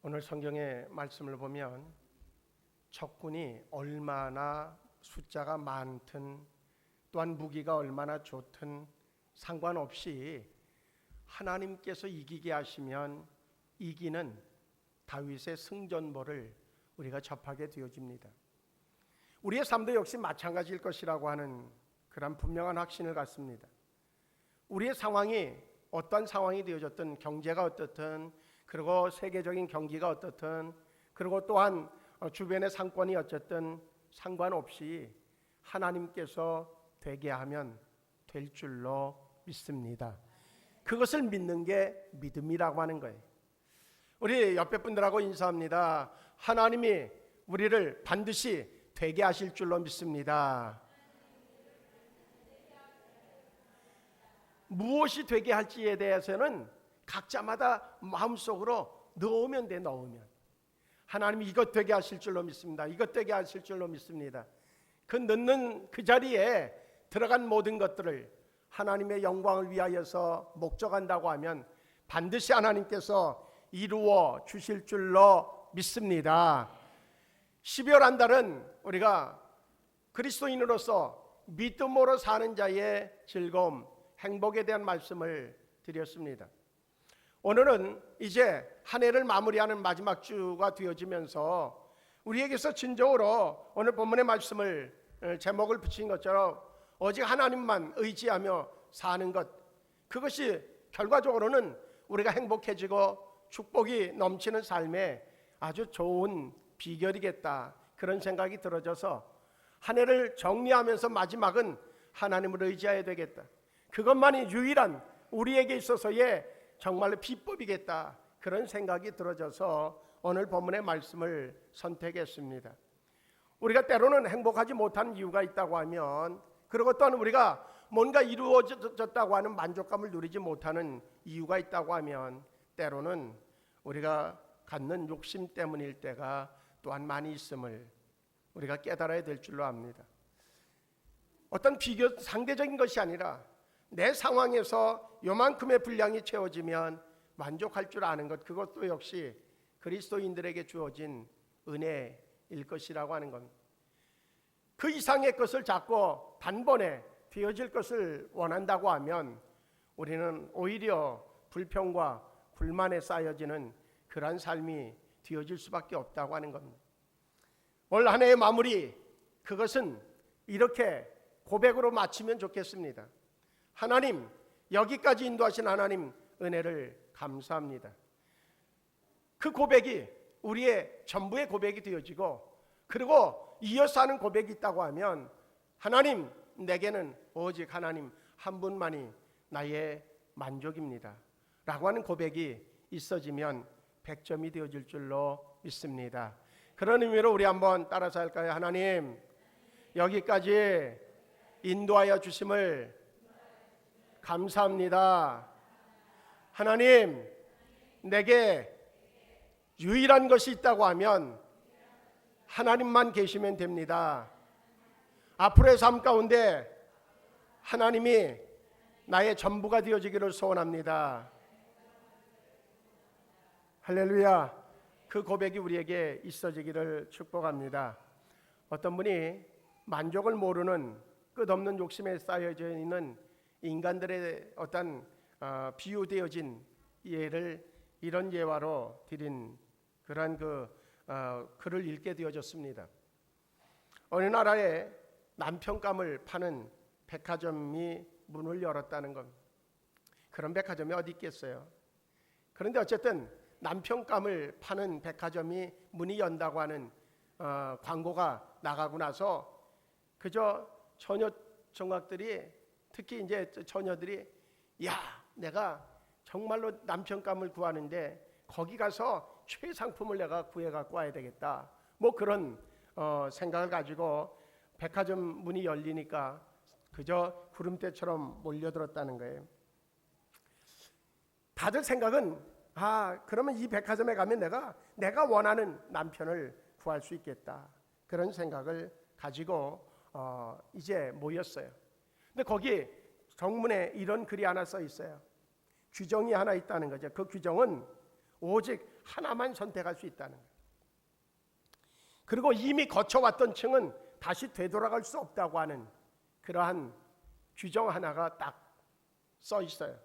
오늘 성경의 말씀을 보면 적군이 얼마나 숫자가 많든 또한 무기가 얼마나 좋든 상관없이 하나님께서 이기게 하시면 이기는 다윗의 승전보를 우리가 접하게 되어집니다. 우리의 삶도 역시 마찬가지일 것이라고 하는 그런 분명한 확신을 갖습니다. 우리의 상황이 어떤 상황이 되어졌든, 경제가 어떻든, 그리고 세계적인 경기가 어떻든, 그리고 또한 주변의 상권이 어쨌든 상관없이 하나님께서 되게 하면 될 줄로 믿습니다. 그것을 믿는 게 믿음이라고 하는 거예요. 우리 옆에 분들하고 인사합니다. 하나님이 우리를 반드시 되게 하실 줄로 믿습니다. 무엇이 되게 할지에 대해서는 각자마다 마음속으로 넣으면 돼. 넣으면 하나님이 이것 되게 하실 줄로 믿습니다. 이것 되게 하실 줄로 믿습니다. 그 넣는 그 자리에 들어간 모든 것들을 하나님의 영광을 위하여서 목적한다고 하면 반드시 하나님께서 이루어 주실 줄로 믿습니다. 12월 한 달은 우리가 그리스도인으로서 믿음으로 사는 자의 즐거움, 행복에 대한 말씀을 드렸습니다. 오늘은 이제 한 해를 마무리하는 마지막 주가 되어지면서 우리에게서 진정으로 오늘 본문의 말씀을 제목을 붙인 것처럼 오직 하나님만 의지하며 사는 것, 그것이 결과적으로는 우리가 행복해지고 축복이 넘치는 삶에 아주 좋은 비결이겠다, 그런 생각이 들어져서 한 해를 정리하면서 마지막은 하나님을 의지해야 되겠다, 그것만이 유일한 우리에게 있어서의 정말로 비법이겠다, 그런 생각이 들어져서 오늘 본문의 말씀을 선택했습니다. 우리가 때로는 행복하지 못한 이유가 있다고 하면, 그리고 또한 우리가 뭔가 이루어졌다고 하는 만족감을 누리지 못하는 이유가 있다고 하면 때로는 우리가 갖는 욕심 때문일 때가 또한 많이 있음을 우리가 깨달아야 될 줄로 압니다. 어떤 비교 상대적인 것이 아니라 내 상황에서 요만큼의 분량이 채워지면 만족할 줄 아는 것, 그것도 역시 그리스도인들에게 주어진 은혜일 것이라고 하는 겁니다. 그 이상의 것을 잡고 단번에 되어질 것을 원한다고 하면 우리는 오히려 불평과 불만에 쌓여지는 그러한 삶이 되어질 수밖에 없다고 하는 겁니다. 올 한 해의 마무리, 그것은 이렇게 고백으로 마치면 좋겠습니다. 하나님, 여기까지 인도하신 하나님 은혜를 감사합니다. 그 고백이 우리의 전부의 고백이 되어지고, 그리고 이어서 하는 고백이 있다고 하면 하나님, 내게는 오직 하나님 한 분만이 나의 만족입니다 라고 하는 고백이 있어지면 100점이 되어질 줄로 믿습니다. 그런 의미로 우리 한번 따라서 할까요? 하나님, 여기까지 인도하여 주심을 감사합니다. 하나님, 내게 유일한 것이 있다고 하면 하나님만 계시면 됩니다. 앞으로의 삶 가운데 하나님이 나의 전부가 되어지기를 소원합니다. 할렐루야. 그 고백이 우리에게 있어지기를 축복합니다. 어떤 분이 만족을 모르는 끝없는 욕심에 쌓여져 있는 인간들의 어떤 비유되어진 예를 이런 예화로 드린 그러한 글을 읽게 되어졌습니다. 어느 나라에 남편감을 파는 백화점이 문을 열었다는 것. 그런 백화점이 어디 있겠어요? 그런데 어쨌든 남편감을 파는 백화점이 문이 연다고 하는 광고가 나가고 나서 그저 처녀 총각들이, 특히 이제 처녀들이, 야, 내가 정말로 남편감을 구하는데 거기 가서 최상품을 내가 구해 갖고 와야 되겠다, 뭐 그런 생각을 가지고 백화점 문이 열리니까 그저 구름대처럼 몰려들었다는 거예요. 다들 생각은, 그러면 이 백화점에 가면 내가 원하는 남편을 구할 수 있겠다, 그런 생각을 가지고 이제 모였어요. 근데 거기 정문에 이런 글이 하나 써 있어요. 규정이 하나 있다는 거죠. 그 규정은 오직 하나만 선택할 수 있다는 거예요. 그리고 이미 거쳐왔던 층은 다시 되돌아갈 수 없다고 하는 그러한 규정 하나가 딱 써 있어요.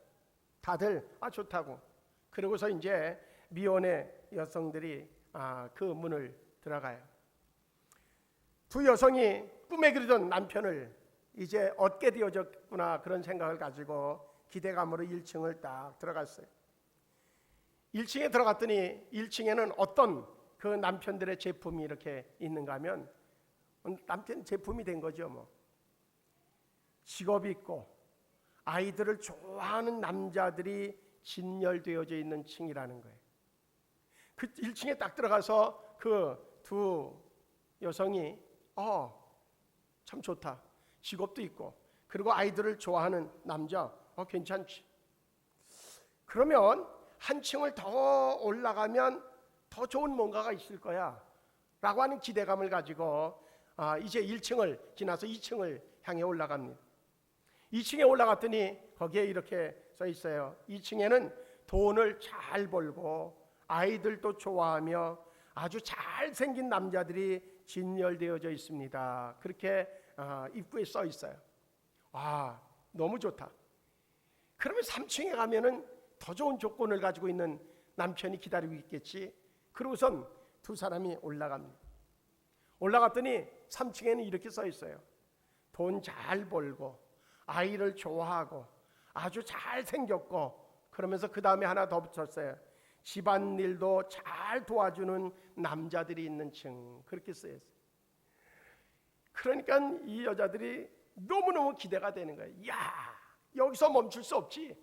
다들 좋다고. 그러고서 이제 미혼의 여성들이 그 문을 들어가요. 두 여성이 꿈에 그리던 남편을 이제 얻게 되어졌구나 그런 생각을 가지고 기대감으로 1층을 딱 들어갔어요. 1층에 들어갔더니 1층에는 어떤 그 남편들의 제품이 이렇게 있는가 하면 남편 제품이 된 거죠. 뭐 직업이 있고 아이들을 좋아하는 남자들이 진열되어져 있는 층이라는 거예요. 그 1층에 딱 들어가서 그 두 여성이 참 좋다. 직업도 있고 그리고 아이들을 좋아하는 남자 괜찮지. 그러면 한 층을 더 올라가면 더 좋은 뭔가가 있을 거야 라고 하는 기대감을 가지고 이제 1층을 지나서 2층을 향해 올라갑니다. 2층에 올라갔더니 거기에 이렇게 써 있어요. 2층에는 돈을 잘 벌고 아이들도 좋아하며 아주 잘생긴 남자들이 진열되어져 있습니다. 그렇게 입구에 써 있어요. 너무 좋다. 그러면 3층에 가면은 더 좋은 조건을 가지고 있는 남편이 기다리고 있겠지. 그러고선 두 사람이 올라갑니다. 올라갔더니 3층에는 이렇게 써 있어요. 돈 잘 벌고 아이를 좋아하고 아주 잘생겼고, 그러면서 그 다음에 하나 더 붙였어요. 집안일도 잘 도와주는 남자들이 있는 층. 그렇게 쓰였어요. 그러니까 이 여자들이 너무너무 기대가 되는 거예요. 여기서 멈출 수 없지.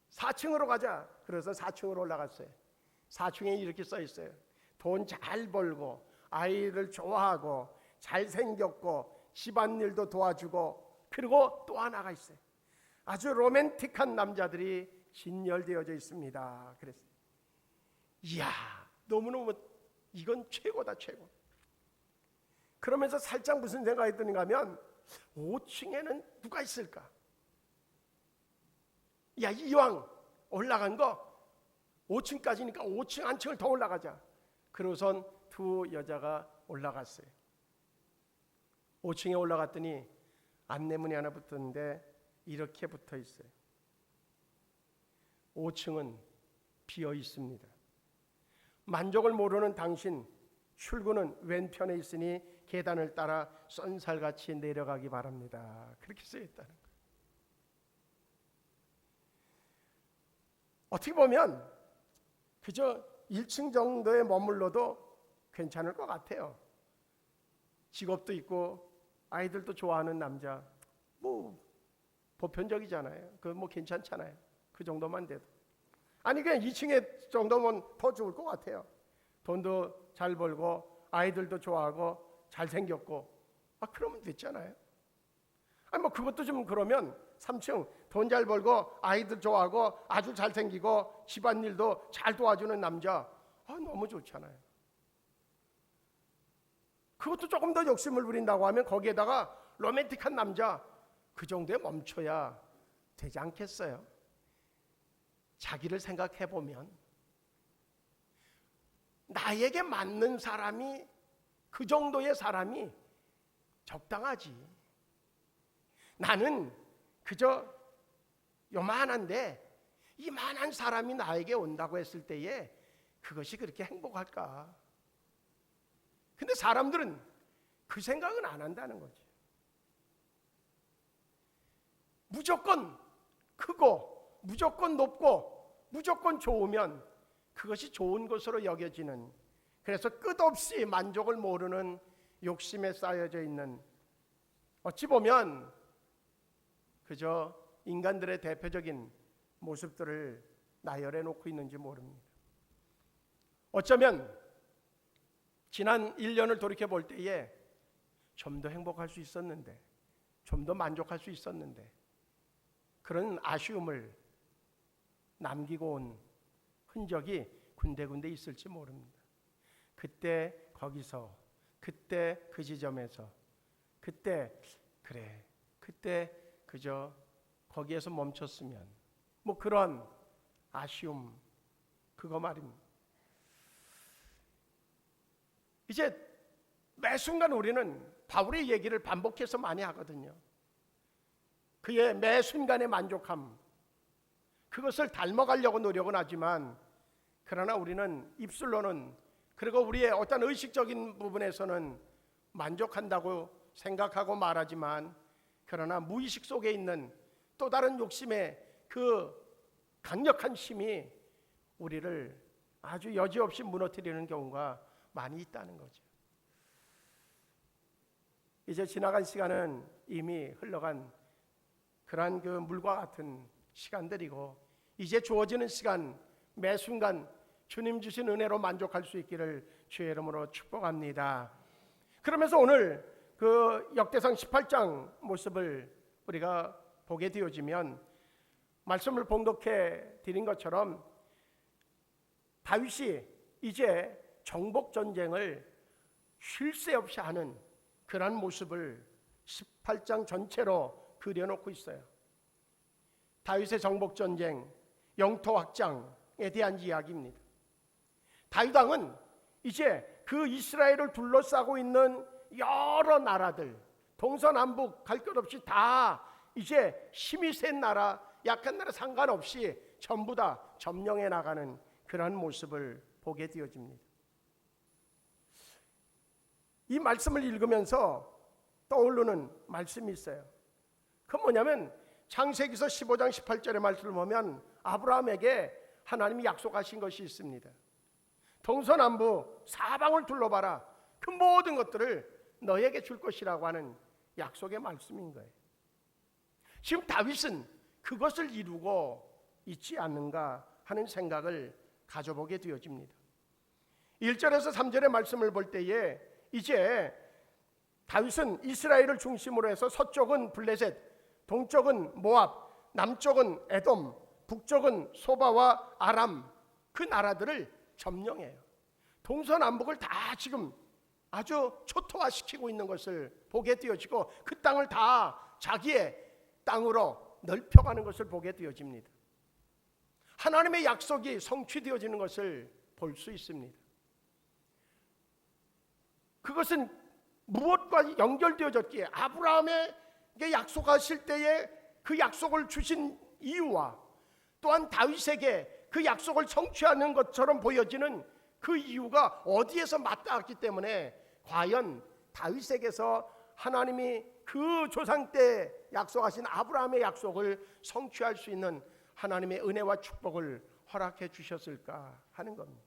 4층으로 가자. 그래서 4층으로 올라갔어요. 4층에 이렇게 써 있어요. 돈 잘 벌고 아이를 좋아하고 잘생겼고 집안일도 도와주고, 그리고 또 하나가 있어요. 아주 로맨틱한 남자들이 진열되어져 있습니다. 그랬어요. 너무너무 이건 최고다, 최고. 그러면서 살짝 무슨 생각이 드는가 하면 5층에는 누가 있을까? 이왕 올라간 거 5층까지니까 5층 한 층을 더 올라가자. 그러고선 두 여자가 올라갔어요. 5층에 올라갔더니 안내문이 하나 붙었는데 이렇게 붙어 있어요. 5층은 비어 있습니다. 만족을 모르는 당신, 출구는 왼편에 있으니 계단을 따라 쏜살같이 내려가기 바랍니다. 그렇게 쓰여 있다는 거예요. 어떻게 보면 그저 1층 정도에 머물러도 괜찮을 것 같아요. 직업도 있고 아이들도 좋아하는 남자, 보편적이잖아요. 괜찮잖아요. 그 정도만 돼도. 그냥 2층에 정도면 더 좋을 것 같아요. 돈도 잘 벌고 아이들도 좋아하고 잘생겼고 그러면 됐잖아요. 그것도 좀 그러면 3층 돈 잘 벌고 아이들 좋아하고 아주 잘생기고 집안일도 잘 도와주는 남자, 너무 좋잖아요. 그것도 조금 더 욕심을 부린다고 하면 거기에다가 로맨틱한 남자, 그 정도에 멈춰야 되지 않겠어요? 자기를 생각해 보면 나에게 맞는 사람이, 그 정도의 사람이 적당하지. 나는 그저 요만한데 이만한 사람이 나에게 온다고 했을 때에 그것이 그렇게 행복할까? 근데 사람들은 그 생각은 안 한다는 거지. 무조건 크고 무조건 높고 무조건 좋으면 그것이 좋은 것으로 여겨지는, 그래서 끝없이 만족을 모르는 욕심에 쌓여져 있는, 어찌 보면 그저 인간들의 대표적인 모습들을 나열해 놓고 있는지 모릅니다. 어쩌면 지난 1년을 돌이켜 볼 때에 좀 더 행복할 수 있었는데, 좀 더 만족할 수 있었는데, 그런 아쉬움을 남기고 온 흔적이 군데군데 있을지 모릅니다. 그때 거기서, 그때 그 지점에서, 그때 그저 거기에서 멈췄으면, 그런 아쉬움, 그거 말입니다. 이제 매 순간 우리는 바울의 얘기를 반복해서 많이 하거든요. 그의 매 순간의 만족함, 그것을 닮아가려고 노력은 하지만 그러나 우리는 입술로는, 그리고 우리의 어떤 의식적인 부분에서는 만족한다고 생각하고 말하지만, 그러나 무의식 속에 있는 또 다른 욕심의 그 강력한 힘이 우리를 아주 여지없이 무너뜨리는 경우가 많이 있다는 거죠. 이제 지나간 시간은 이미 흘러간 그러한 그 물과 같은 시간들이고, 이제 주어지는 시간 매 순간 주님 주신 은혜로 만족할 수 있기를 주의 이름으로 축복합니다. 그러면서 오늘 그 역대상 18장 모습을 우리가 보게 되어지면, 말씀을 봉독해 드린 것처럼 다윗이 이제 정복 전쟁을 쉴 새 없이 하는 그런 모습을 18장 전체로 그려놓고 있어요. 다윗의 정복 전쟁, 영토 확장에 대한 이야기입니다. 다윗 왕은 이제 그 이스라엘을 둘러싸고 있는 여러 나라들, 동서남북 갈 것 없이 다 이제 힘이 센 나라, 약한 나라 상관없이 전부 다 점령해 나가는 그런 모습을 보게 되어집니다. 이 말씀을 읽으면서 떠오르는 말씀이 있어요. 그 뭐냐면 창세기서 15장 18절의 말씀을 보면 아브라함에게 하나님이 약속하신 것이 있습니다. 동서남북 사방을 둘러봐라. 그 모든 것들을 너에게 줄 것이라고 하는 약속의 말씀인 거예요. 지금 다윗은 그것을 이루고 있지 않는가 하는 생각을 가져보게 되어집니다. 1절에서 3절의 말씀을 볼 때에 이제 다윗은 이스라엘을 중심으로 해서 서쪽은 블레셋, 동쪽은 모압, 남쪽은 에돔, 북쪽은 소바와 아람, 그 나라들을 점령해요. 동서남북을 다 지금 아주 초토화시키고 있는 것을 보게 되어지고, 그 땅을 다 자기의 땅으로 넓혀가는 것을 보게 되어집니다. 하나님의 약속이 성취되어지는 것을 볼 수 있습니다. 그것은 무엇과 연결되어졌기에, 아브라함에게 약속하실 때에 그 약속을 주신 이유와 또한 다윗에게 그 약속을 성취하는 것처럼 보여지는 그 이유가 어디에서 맞닿았기 때문에 과연 다윗에게서 하나님이 그 조상 때 약속하신 아브라함의 약속을 성취할 수 있는 하나님의 은혜와 축복을 허락해 주셨을까 하는 겁니다.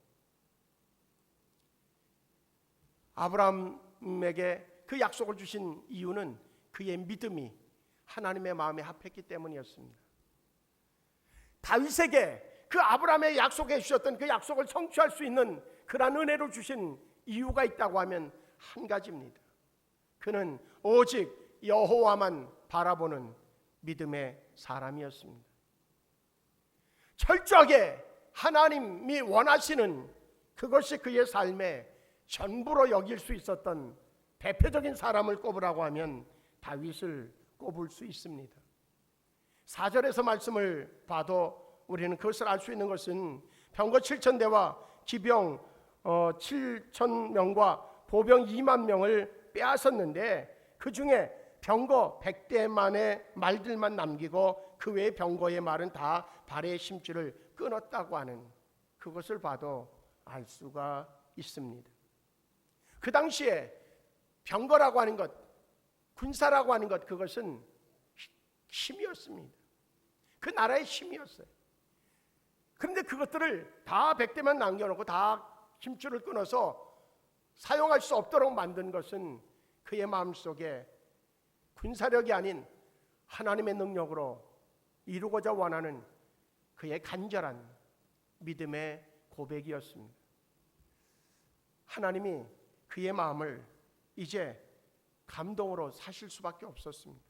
아브라함에게 그 약속을 주신 이유는 그의 믿음이 하나님의 마음에 합했기 때문이었습니다. 다윗에게 그 아브라함의 약속해 주셨던 그 약속을 성취할 수 있는 그러한 은혜를 주신 이유가 있다고 하면 한 가지입니다. 그는 오직 여호와만 바라보는 믿음의 사람이었습니다. 철저하게 하나님이 원하시는 그것이 그의 삶의 전부로 여길 수 있었던 대표적인 사람을 꼽으라고 하면 다윗을 꼽을 수 있습니다. 4절에서 말씀을 봐도 우리는 그것을 알 수 있는 것은 병거 7,000대와 기병 7,000명과 보병 2만 명을 빼앗았는데 그 중에 병거 100대만의 말들만 남기고 그 외의 병거의 말은 다 발의 심줄을 끊었다고 하는 그것을 봐도 알 수가 있습니다. 그 당시에 병거라고 하는 것, 군사라고 하는 것, 그것은 힘이었습니다. 그 나라의 힘이었어요. 그런데 그것들을 다 100대만 남겨놓고 다 힘줄을 끊어서 사용할 수 없도록 만든 것은 그의 마음속에 군사력이 아닌 하나님의 능력으로 이루고자 원하는 그의 간절한 믿음의 고백이었습니다. 하나님이 그의 마음을 이제 감동으로 사실 수밖에 없었습니다.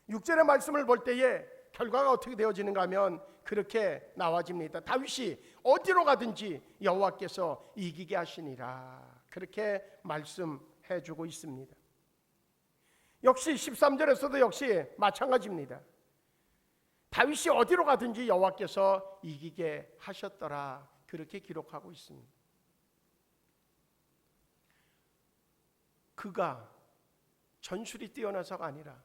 6절의 말씀을 볼 때에 결과가 어떻게 되어지는가 하면 그렇게 나와집니다. 다윗이 어디로 가든지 여호와께서 이기게 하시니라, 그렇게 말씀해주고 있습니다. 역시 13절에서도 역시 마찬가지입니다. 다윗이 어디로 가든지 여호와께서 이기게 하셨더라, 그렇게 기록하고 있습니다. 그가 전술이 뛰어나서가 아니라,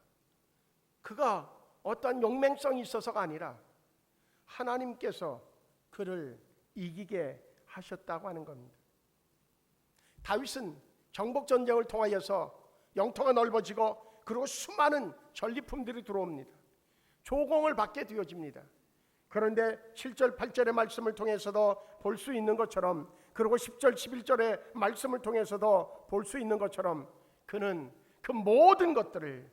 그가 어떠한 용맹성이 있어서가 아니라 하나님께서 그를 이기게 하셨다고 하는 겁니다. 다윗은 정복 전쟁을 통하여서 영토가 넓어지고 그리고 수많은 전리품들이 들어옵니다. 조공을 받게 되어집니다. 그런데 7절 8절의 말씀을 통해서도 볼 수 있는 것처럼, 그리고 10절 11절의 말씀을 통해서도 볼 수 있는 것처럼, 그는 그 모든 것들을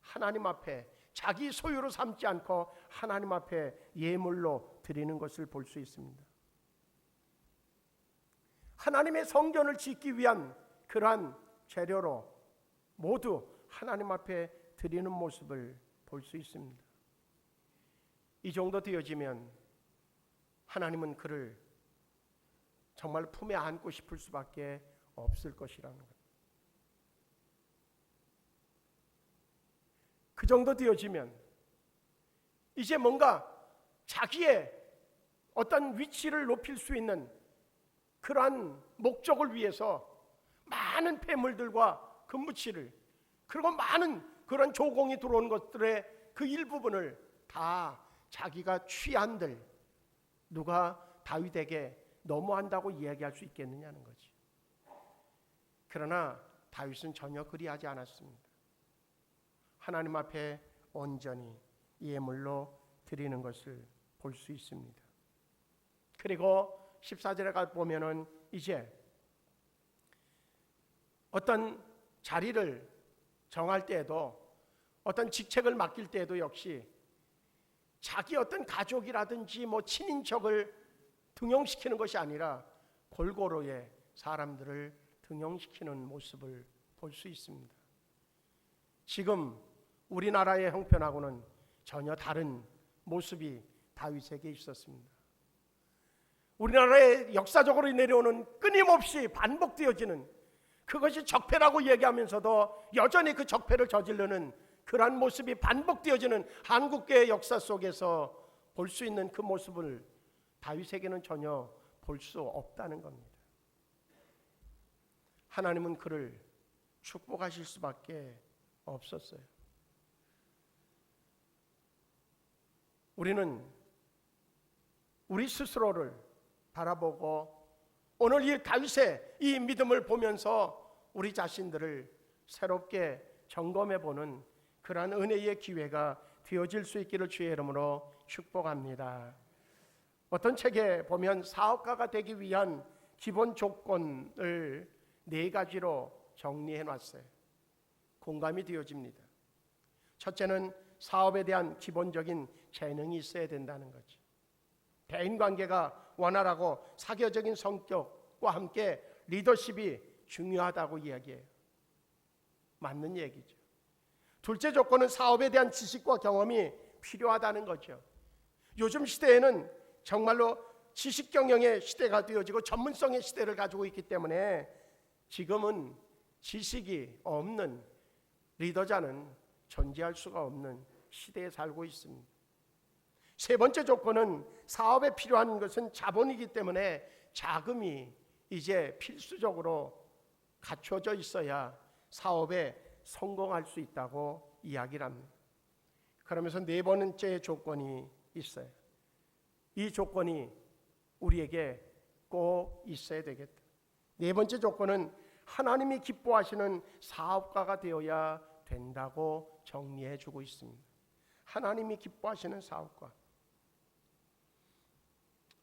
하나님 앞에 자기 소유로 삼지 않고 하나님 앞에 예물로 드리는 것을 볼 수 있습니다. 하나님의 성전을 짓기 위한 그러한 재료로 모두 하나님 앞에 드리는 모습을 볼 수 있습니다. 이 정도 되어지면 하나님은 그를 정말 품에 안고 싶을 수밖에 없을 것이라는 것. 그 정도 되어지면 이제 뭔가 자기의 어떤 위치를 높일 수 있는 그러한 목적을 위해서 많은 폐물들과 금붙이를, 그리고 많은 그런 조공이 들어온 것들의 그 일부분을 다 자기가 취한들, 누가 다윗에게 너무한다고 이야기할 수 있겠느냐는 거지. 그러나 다윗은 전혀 그리하지 않았습니다. 하나님 앞에 온전히 예물로 드리는 것을 볼 수 있습니다. 그리고 14절에 가 보면은 이제 어떤 자리를 정할 때에도, 어떤 직책을 맡길 때에도 역시 자기 어떤 가족이라든지 뭐 친인척을 등용시키는 것이 아니라 골고루의 사람들을 등용시키는 모습을 볼 수 있습니다. 지금 우리나라의 형편하고는 전혀 다른 모습이 다윗에게 있었습니다. 우리나라에 역사적으로 내려오는 끊임없이 반복되어지는, 그것이 적폐라고 얘기하면서도 여전히 그 적폐를 저지르는 그러한 모습이 반복되어지는 한국교회 역사 속에서 볼 수 있는 그 모습을 다윗에게는 전혀 볼 수 없다는 겁니다. 하나님은 그를 축복하실 수밖에 없었어요. 우리는 우리 스스로를 바라보고 오늘 이 다윗의 이 믿음을 보면서 우리 자신들을 새롭게 점검해 보는 그러한 은혜의 기회가 되어질 수 있기를 주의 이름으로 축복합니다. 어떤 책에 보면 사업가가 되기 위한 기본 조건을 4가지로 정리해 놨어요. 공감이 되어집니다. 첫째는 사업에 대한 기본적인 재능이 있어야 된다는 거죠. 대인관계가 원활하고 사교적인 성격과 함께 리더십이 중요하다고 이야기해요. 맞는 얘기죠. 둘째 조건은 사업에 대한 지식과 경험이 필요하다는 거죠. 요즘 시대에는 정말로 지식 경영의 시대가 되어지고 전문성의 시대를 가지고 있기 때문에 지금은 지식이 없는 리더자는 존재할 수가 없는 시대에 살고 있습니다. 세 번째 조건은 사업에 필요한 것은 자본이기 때문에 자금이 이제 필수적으로 갖춰져 있어야 사업에 성공할 수 있다고 이야기를 합니다. 그러면서 4번째 조건이 있어요. 이 조건이 우리에게 꼭 있어야 되겠다. 4번째 조건은 하나님이 기뻐하시는 사업가가 되어야 된다고 정리해 주고 있습니다. 하나님이 기뻐하시는 사업가.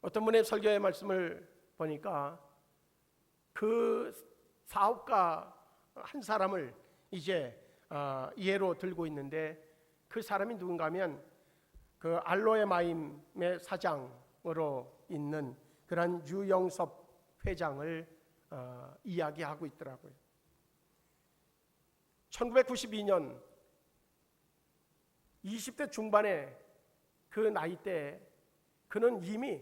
어떤 분의 설교의 말씀을 보니까 그 사업가 한 사람을 이제 예로 들고 있는데, 그 사람이 누군가 하면 그 알로에 마임의 사장으로 있는 그런 유영섭 회장을 이야기하고 있더라고요. 1992년 20대 중반의 그 나이 때 그는 이미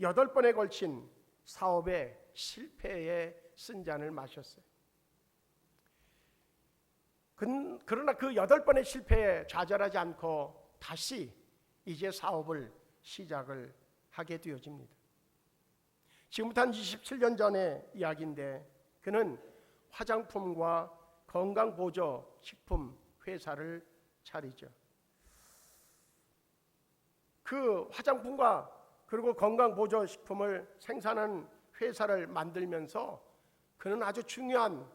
8번에 걸친 사업의 실패에 쓴 잔을 마셨어요. 그러나 그 8번의 실패에 좌절하지 않고 다시 이제 사업을 시작을 하게 되어집니다. 지금부터 한 27년 전의 이야기인데, 그는 화장품과 건강보조식품 회사를 차리죠. 그 화장품과 그리고 건강보조식품을 생산하는 회사를 만들면서 그는 아주 중요한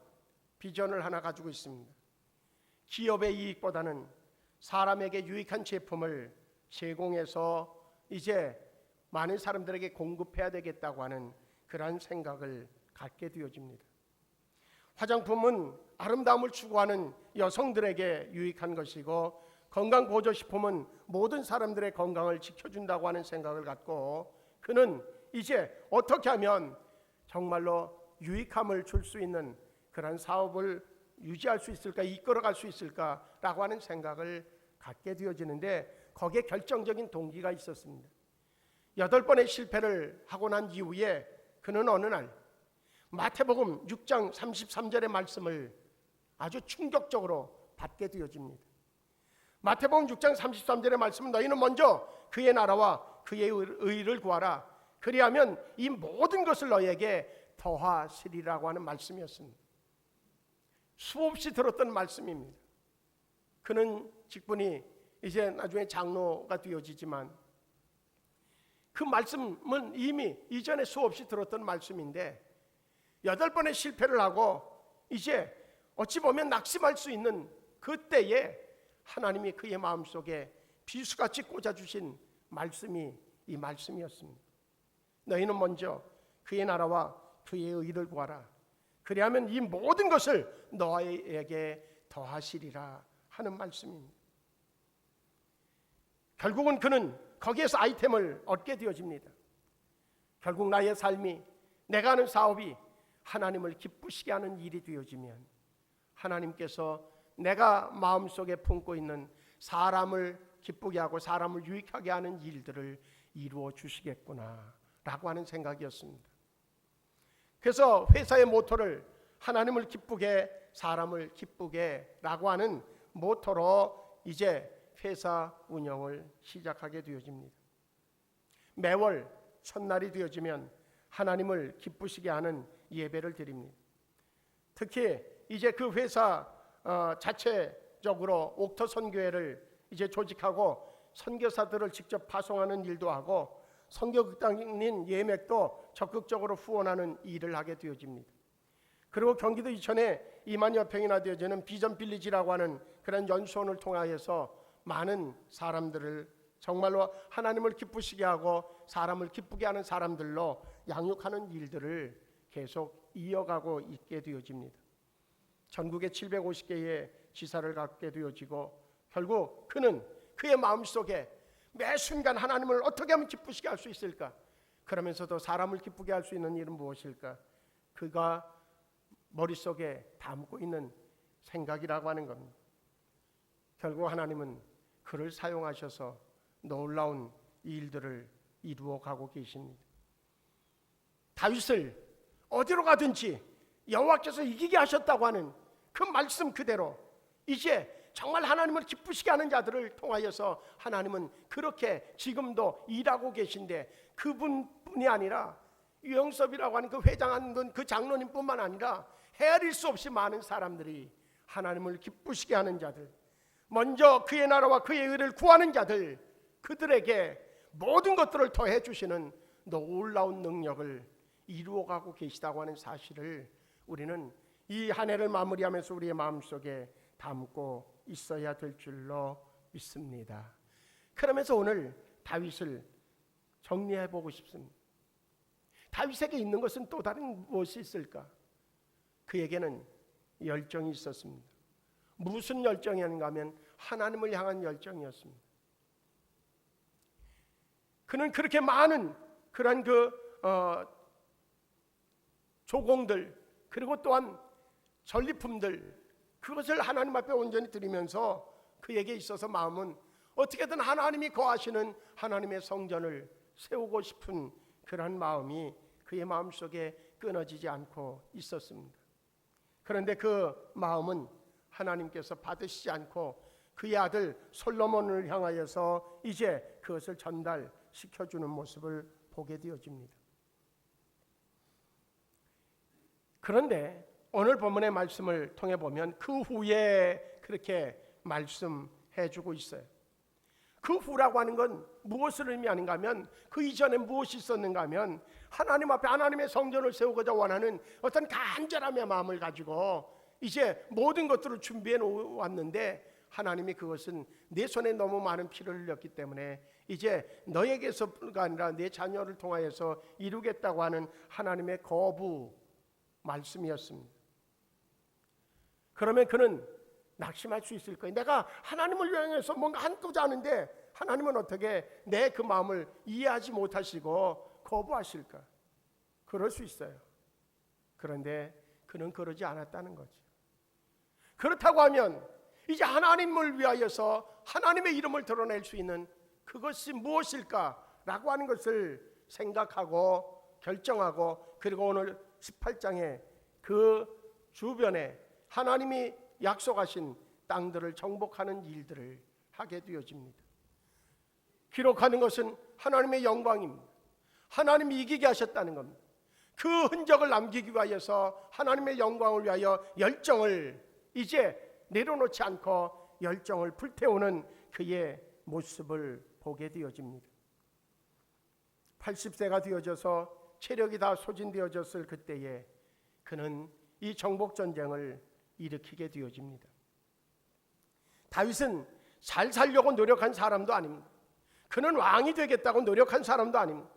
비전을 하나 가지고 있습니다. 기업의 이익보다는 사람에게 유익한 제품을 제공해서 이제 많은 사람들에게 공급해야 되겠다고 하는 그러한 생각을 갖게 되어집니다. 화장품은 아름다움을 추구하는 여성들에게 유익한 것이고, 건강보조식품은 모든 사람들의 건강을 지켜준다고 하는 생각을 갖고, 그는 이제 어떻게 하면 정말로 유익함을 줄 수 있는 그런 사업을 유지할 수 있을까, 이끌어갈 수 있을까라고 하는 생각을 갖게 되어지는데, 거기에 결정적인 동기가 있었습니다. 8번의 실패를 하고 난 이후에 그는 어느 날 마태복음 6장 33절의 말씀을 아주 충격적으로 받게 되어집니다. 마태복음 6장 33절의 말씀은 너희는 먼저 그의 나라와 그의 의를 구하라. 그리하면 이 모든 것을 너희에게 더하시리라고 하는 말씀이었습니다. 수없이 들었던 말씀입니다. 그는 직분이 이제 나중에 장로가 되어지지만 그 말씀은 이미 이전에 수없이 들었던 말씀인데 8번의 실패를 하고 이제 어찌 보면 낙심할 수 있는 그때에 하나님이 그의 마음속에 비수같이 꽂아주신 말씀이 이 말씀이었습니다. 너희는 먼저 그의 나라와 그의 의를 구하라. 그리하면 이 모든 것을 너희에게 더하시리라 하는 말씀입니다. 결국은 그는 거기에서 아이템을 얻게 되어집니다. 결국 나의 삶이, 내가 하는 사업이 하나님을 기쁘시게 하는 일이 되어지면 하나님께서 내가 마음속에 품고 있는 사람을 기쁘게 하고 사람을 유익하게 하는 일들을 이루어 주시겠구나 라고 하는 생각이었습니다. 그래서 회사의 모토를 하나님을 기쁘게 사람을 기쁘게 라고 하는 모토로 이제 회사 운영을 시작하게 되어집니다. 매월 첫날이 되어지면 하나님을 기쁘시게 하는 예배를 드립니다. 특히 이제 그 회사 자체적으로 옥터 선교회를 이제 조직하고 선교사들을 직접 파송하는 일도 하고 선교극단인 예맥도 적극적으로 후원하는 일을 하게 되어집니다. 그리고 경기도 이천에 2만여 평이나 되어지는 비전 빌리지라고 하는 그런 연수원을 통하여서 많은 사람들을 정말로 하나님을 기쁘시게 하고 사람을 기쁘게 하는 사람들로 양육하는 일들을 계속 이어가고 있게 되어집니다. 전국에 750개의 지사를 갖게 되어지고 결국 그는 그의 마음속에 매 순간 하나님을 어떻게 하면 기쁘시게 할 수 있을까? 그러면서도 사람을 기쁘게 할 수 있는 일은 무엇일까? 그가 머릿속에 담고 있는 생각이라고 하는 겁니다. 결국 하나님은 그를 사용하셔서 놀라운 일들을 이루어 가고 계십니다. 다윗을 어디로 가든지 여호와께서 이기게 하셨다고 하는 그 말씀 그대로 이제 정말 하나님을 기쁘시게 하는 자들을 통하여서 하나님은 그렇게 지금도 일하고 계신데, 그분뿐이 아니라 유영섭이라고 하는 그 회장한 그 장로님뿐만 아니라 헤아릴 수 없이 많은 사람들이 하나님을 기쁘시게 하는 자들, 먼저 그의 나라와 그의 의를 구하는 자들, 그들에게 모든 것들을 더해 주시는 놀라운 능력을 이루어가고 계시다고 하는 사실을 우리는 이 한 해를 마무리하면서 우리의 마음속에 담고 있어야 될 줄로 믿습니다. 그러면서 오늘 다윗을 정리해 보고 싶습니다. 다윗에게 있는 것은 또 다른 무엇이 있을까? 그에게는 열정이 있었습니다. 무슨 열정이었는가 하면 하나님을 향한 열정이었습니다. 그는 그렇게 많은 그런 조공들 그리고 또한 전리품들 그것을 하나님 앞에 온전히 드리면서 그에게 있어서 마음은 어떻게든 하나님이 거하시는 하나님의 성전을 세우고 싶은 그런 마음이 그의 마음속에 끊어지지 않고 있었습니다. 그런데 그 마음은 하나님께서 받으시지 않고 그의 아들 솔로몬을 향하여서 이제 그것을 전달시켜주는 모습을 보게 되어집니다. 그런데 오늘 본문의 말씀을 통해 보면 그 후에 그렇게 말씀해 주고 있어요. 그 후라고 하는 건 무엇을 의미하는가 하면 그 이전에 무엇이 있었는가 하면 하나님 앞에 하나님의 성전을 세우고자 원하는 어떤 간절함의 마음을 가지고 이제 모든 것들을 준비해 놓았는데 하나님이 그것은 내 손에 너무 많은 피를 흘렸기 때문에 이제 너에게서가 아니라 내 자녀를 통하여서 이루겠다고 하는 하나님의 거부 말씀이었습니다. 그러면 그는 낙심할 수 있을 거예요. 내가 하나님을 향해서 뭔가 한두자 하는데 하나님은 어떻게 내 그 마음을 이해하지 못하시고 거부하실까? 그럴 수 있어요. 그런데 그는 그러지 않았다는 거죠. 그렇다고 하면 이제 하나님을 위하여서 하나님의 이름을 드러낼 수 있는 그것이 무엇일까라고 하는 것을 생각하고 결정하고 그리고 오늘 18장에 그 주변에 하나님이 약속하신 땅들을 정복하는 일들을 하게 되어집니다. 기록하는 것은 하나님의 영광입니다. 하나님이 이기게 하셨다는 겁니다. 그 흔적을 남기기 위하여서 하나님의 영광을 위하여 열정을 이제 내려놓지 않고 열정을 불태우는 그의 모습을 보게 되어집니다. 80세가 되어져서 체력이 다 소진되어졌을 그때에 그는 이 정복전쟁을 일으키게 되어집니다. 다윗은 잘 살려고 노력한 사람도 아닙니다. 그는 왕이 되겠다고 노력한 사람도 아닙니다.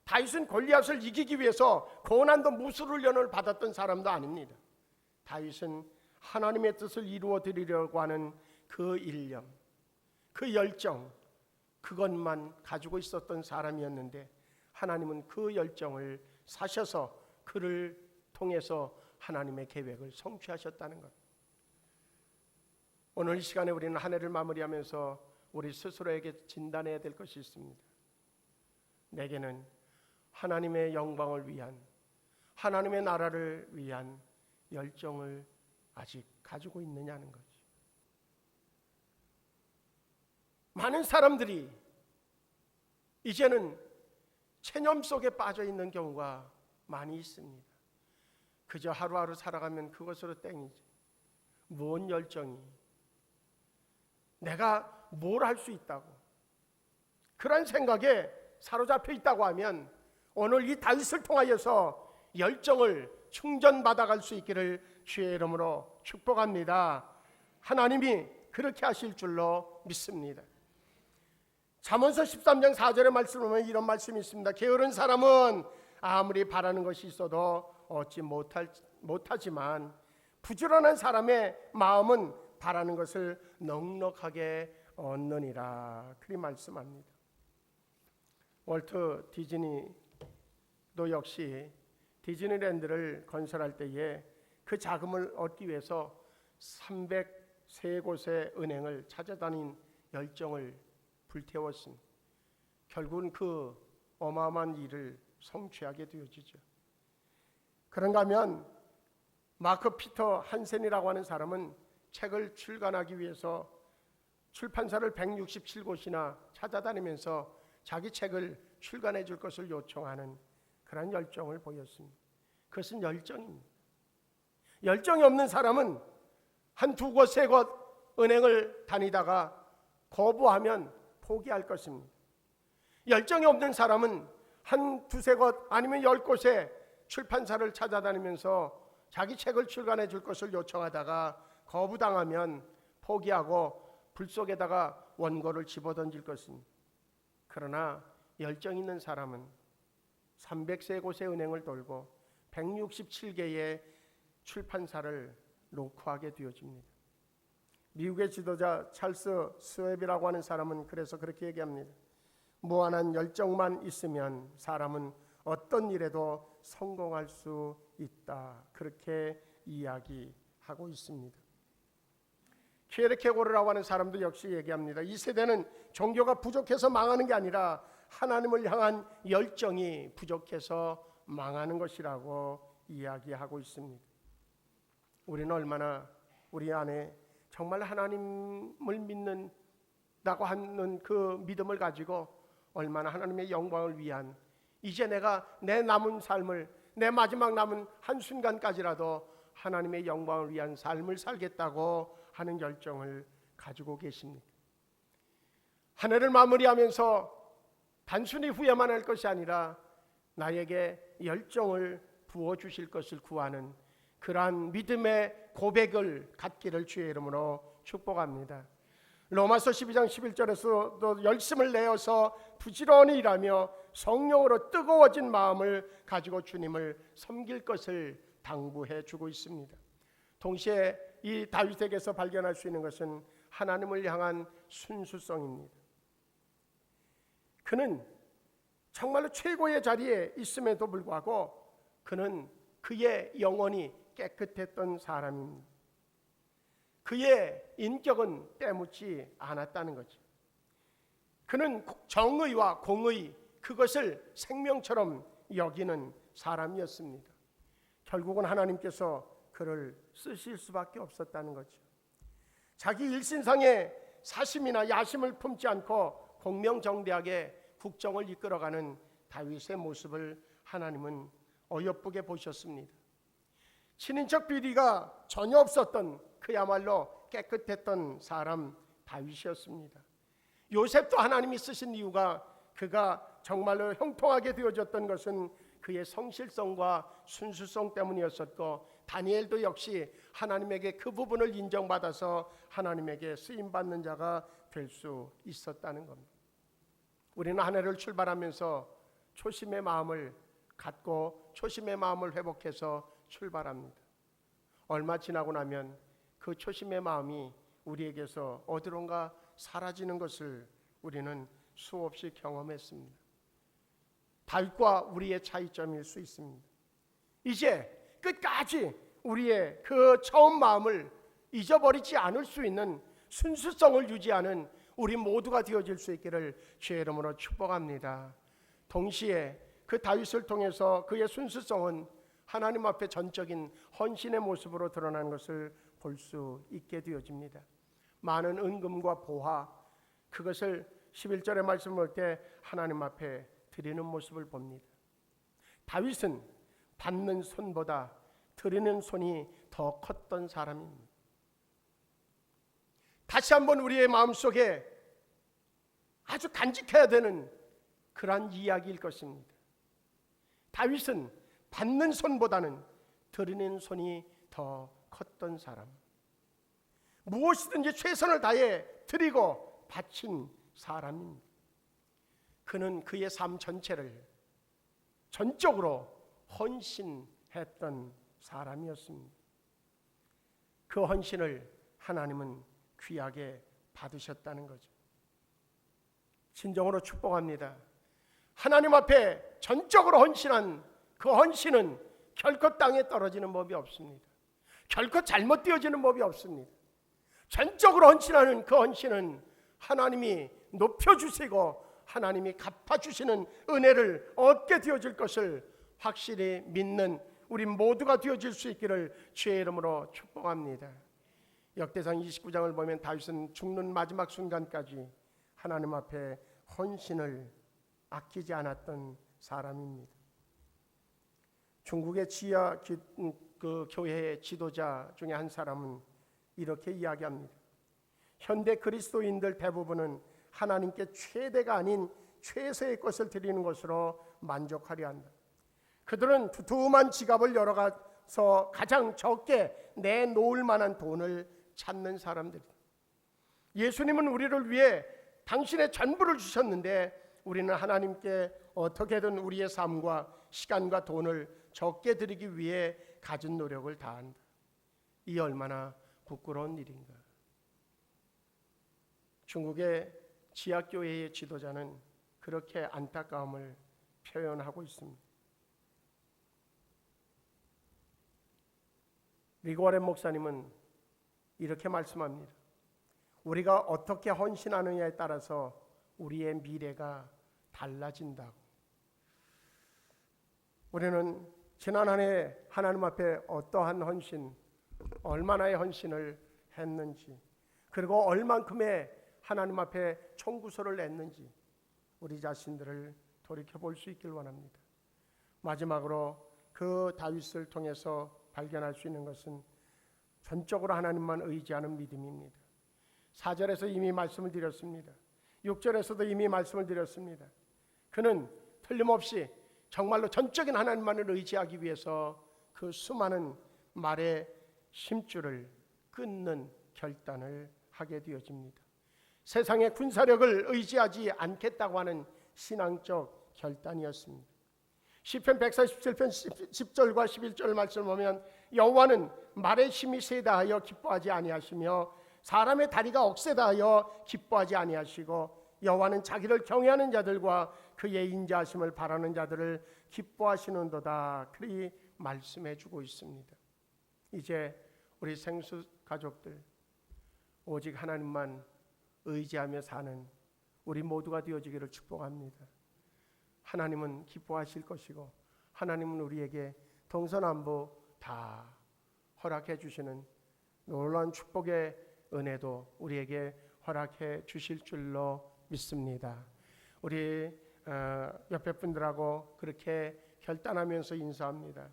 다윗은 골리앗을 이기기 위해서 고난도 무술훈련을 받았던 사람도 아닙니다. 다윗은 하나님의 뜻을 이루어 드리려고 하는 그 일념, 그 열정, 그것만 가지고 있었던 사람이었는데 하나님은 그 열정을 사셔서 그를 통해서 하나님의 계획을 성취하셨다는 것. 오늘 이 시간에 우리는 한 해를 마무리하면서 우리 스스로에게 진단해야 될 것이 있습니다. 내게는 하나님의 영광을 위한, 하나님의 나라를 위한 열정을 아직 가지고 있느냐는 거죠. 많은 사람들이 이제는 체념 속에 빠져 있는 경우가 많이 있습니다. 그저 하루하루 살아가면 그것으로 땡이지. 뭔 열정이? 내가 뭘 할 수 있다고? 그런 생각에 사로잡혀 있다고 하면 오늘 이 다윗을 통하여서 열정을 충전받아갈 수 있기를 주의 이름으로 축복합니다. 하나님이 그렇게 하실 줄로 믿습니다. 잠언서 13장 4절의 말씀을 보면 이런 말씀이 있습니다. 게으른 사람은 아무리 바라는 것이 있어도 얻지 못하지만 부지런한 사람의 마음은 바라는 것을 넉넉하게 얻느니라. 그리 말씀합니다. 월트 디즈니도 역시 디즈니랜드를 건설할 때에 그 자금을 얻기 위해서 303곳의 은행을 찾아다닌 열정을 불태웠습니다. 결국은 그 어마어마한 일을 성취하게 되어지죠. 그런가 하면 마크 피터 한센이라고 하는 사람은 책을 출간하기 위해서 출판사를 167곳이나 찾아다니면서 자기 책을 출간해 줄 것을 요청하는 그런 열정을 보였습니다. 그것은 열정입니다. 열정이 없는 사람은 한 두 곳, 세 곳 은행을 다니다가 거부하면 포기할 것입니다. 열정이 없는 사람은 한 두세 곳 아니면 10곳의 출판사를 찾아다니면서 자기 책을 출간해 줄 것을 요청하다가 거부당하면 포기하고 불 속에다가 원고를 집어던질 것입니다. 그러나 열정 있는 사람은 303곳의 은행을 돌고 167개의 출판사를 녹화하게 되어집니다. 미국의 지도자 찰스 스웩이라고 하는 사람은 그래서 그렇게 얘기합니다. 무한한 열정만 있으면 사람은 어떤 일에도 성공할 수 있다. 그렇게 이야기하고 있습니다. 키에르케고르라고 하는 사람도 역시 얘기합니다. 이 세대는 종교가 부족해서 망하는 게 아니라 하나님을 향한 열정이 부족해서 망하는 것이라고 이야기하고 있습니다. 우리는 얼마나 우리 안에 정말 하나님을 믿는다고 하는 그 믿음을 가지고 얼마나 하나님의 영광을 위한 이제 내가 내 남은 삶을 내 마지막 남은 한순간까지라도 하나님의 영광을 위한 삶을 살겠다고 하는 열정을 가지고 계십니다. 한 해를 마무리하면서 단순히 후회만 할 것이 아니라 나에게 열정을 부어주실 것을 구하는 그러한 믿음의 고백을 갖기를 주의 이름으로 축복합니다. 로마서 12장 11절에서도 열심을 내어서 부지런히 일하며 성령으로 뜨거워진 마음을 가지고 주님을 섬길 것을 당부해 주고 있습니다. 동시에 이 다윗에게서 발견할 수 있는 것은 하나님을 향한 순수성입니다. 그는 정말로 최고의 자리에 있음에도 불구하고 그는 그의 영혼이 깨끗했던 사람입니다. 그의 인격은 때묻지 않았다는 거죠. 그는 정의와 공의, 그것을 생명처럼 여기는 사람이었습니다. 결국은 하나님께서 그를 쓰실 수밖에 없었다는 거죠. 자기 일신상의 사심이나 야심을 품지 않고 공명정대하게 국정을 이끌어가는 다윗의 모습을 하나님은 어여쁘게 보셨습니다. 친인척 비리가 전혀 없었던 그야말로 깨끗했던 사람 다윗이었습니다. 요셉도 하나님이 쓰신 이유가 그가 정말로 형통하게 되어졌던 것은 그의 성실성과 순수성 때문이었었고, 다니엘도 역시 하나님에게 그 부분을 인정받아서 하나님에게 쓰임받는 자가 될 수 있었다는 겁니다. 우리는 한 해를 출발하면서 초심의 마음을 갖고 초심의 마음을 회복해서 출발합니다. 얼마 지나고 나면 그 초심의 마음이 우리에게서 어디론가 사라지는 것을 우리는 수없이 경험했습니다. 다윗과 우리의 차이점일 수 있습니다. 이제 끝까지 우리의 그 처음 마음을 잊어버리지 않을 수 있는 순수성을 유지하는 우리 모두가 되어질 수 있기를 주의 이름으로 축복합니다. 동시에 그 다윗을 통해서 그의 순수성은 하나님 앞에 전적인 헌신의 모습으로 드러나는 것을 볼 수 있게 되어집니다. 많은 은금과 보화, 그것을 11절의 말씀을 볼 때 하나님 앞에 드리는 모습을 봅니다. 다윗은 받는 손보다 드리는 손이 더 컸던 사람입니다. 다시 한번 우리의 마음속에 아주 간직해야 되는 그러한 이야기일 것입니다. 다윗은 받는 손보다는 드리는 손이 더 컸던 사람, 무엇이든지 최선을 다해 드리고 바친 사람입니다. 그는 그의 삶 전체를 전적으로 헌신했던 사람이었습니다. 그 헌신을 하나님은 귀하게 받으셨다는 거죠. 진정으로 축복합니다. 하나님 앞에 전적으로 헌신한 그 헌신은 결코 땅에 떨어지는 법이 없습니다. 결코 잘못되어지는 법이 없습니다. 전적으로 헌신하는 그 헌신은 하나님이 높여주시고 하나님이 갚아주시는 은혜를 얻게 되어질 것을 확실히 믿는 우리 모두가 되어질 수 있기를 주의 이름으로 축복합니다. 역대상 29장을 보면 다윗은 죽는 마지막 순간까지 하나님 앞에 헌신을 아끼지 않았던 사람입니다. 중국의 지하 그 교회의 지도자 중에 한 사람은 이렇게 이야기합니다. 현대 그리스도인들 대부분은 하나님께 최대가 아닌 최소의 것을 드리는 것으로 만족하려 한다. 그들은 두툼한 지갑을 열어가서 가장 적게 내놓을 만한 돈을 찾는 사람들이다. 예수님은 우리를 위해 당신의 전부를 주셨는데 우리는 하나님께 어떻게든 우리의 삶과 시간과 돈을 적게 드리기 위해 가진 노력을 다한다. 이 얼마나 부끄러운 일인가. 중국의 지하교회의 지도자는 그렇게 안타까움을 표현하고 있습니다. 리고아렌 목사님은 이렇게 말씀합니다. 우리가 어떻게 헌신하느냐에 따라서 우리의 미래가 달라진다고. 우리는 지난 한 해 하나님 앞에 어떠한 헌신, 얼마나의 헌신을 했는지, 그리고 얼만큼의 하나님 앞에 청구서를 냈는지 우리 자신들을 돌이켜볼 수 있길 원합니다. 마지막으로 그 다윗을 통해서 발견할 수 있는 것은 전적으로 하나님만 의지하는 믿음입니다. 4절에서 이미 말씀을 드렸습니다. 6절에서도 이미 말씀을 드렸습니다. 그는 틀림없이 정말로 전적인 하나님만을 의지하기 위해서 그 수많은 말의 심줄을 끊는 결단을 하게 되어집니다. 세상의 군사력을 의지하지 않겠다고 하는 신앙적 결단이었습니다. 시편 147편 10절과 11절 말씀을 보면 여호와는 말의 힘이 세다 하여 기뻐하지 아니하시며 사람의 다리가 억세다 하여 기뻐하지 아니하시고 여호와는 자기를 경외하는 자들과 그의 인자하심을 바라는 자들을 기뻐하시는도다. 그리 말씀해 주고 있습니다. 이제 우리 생수 가족들 오직 하나님만 의지하며 사는 우리 모두가 되어지기를 축복합니다. 하나님은 기뻐하실 것이고 하나님은 우리에게 동서남북 다 허락해 주시는 놀라운 축복의 은혜도 우리에게 허락해 주실 줄로 믿습니다. 우리 옆에 분들하고 그렇게 결단하면서 인사합니다.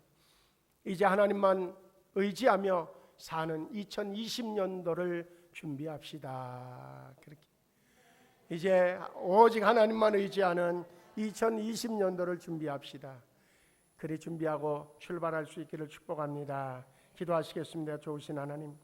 이제 하나님만 의지하며 사는 2020년도를 준비합시다. 그렇게 이제 오직 하나님만 의지하는 2020년도를 준비합시다. 그리 준비하고 출발할 수 있기를 축복합니다. 기도하시겠습니다. 좋으신 하나님,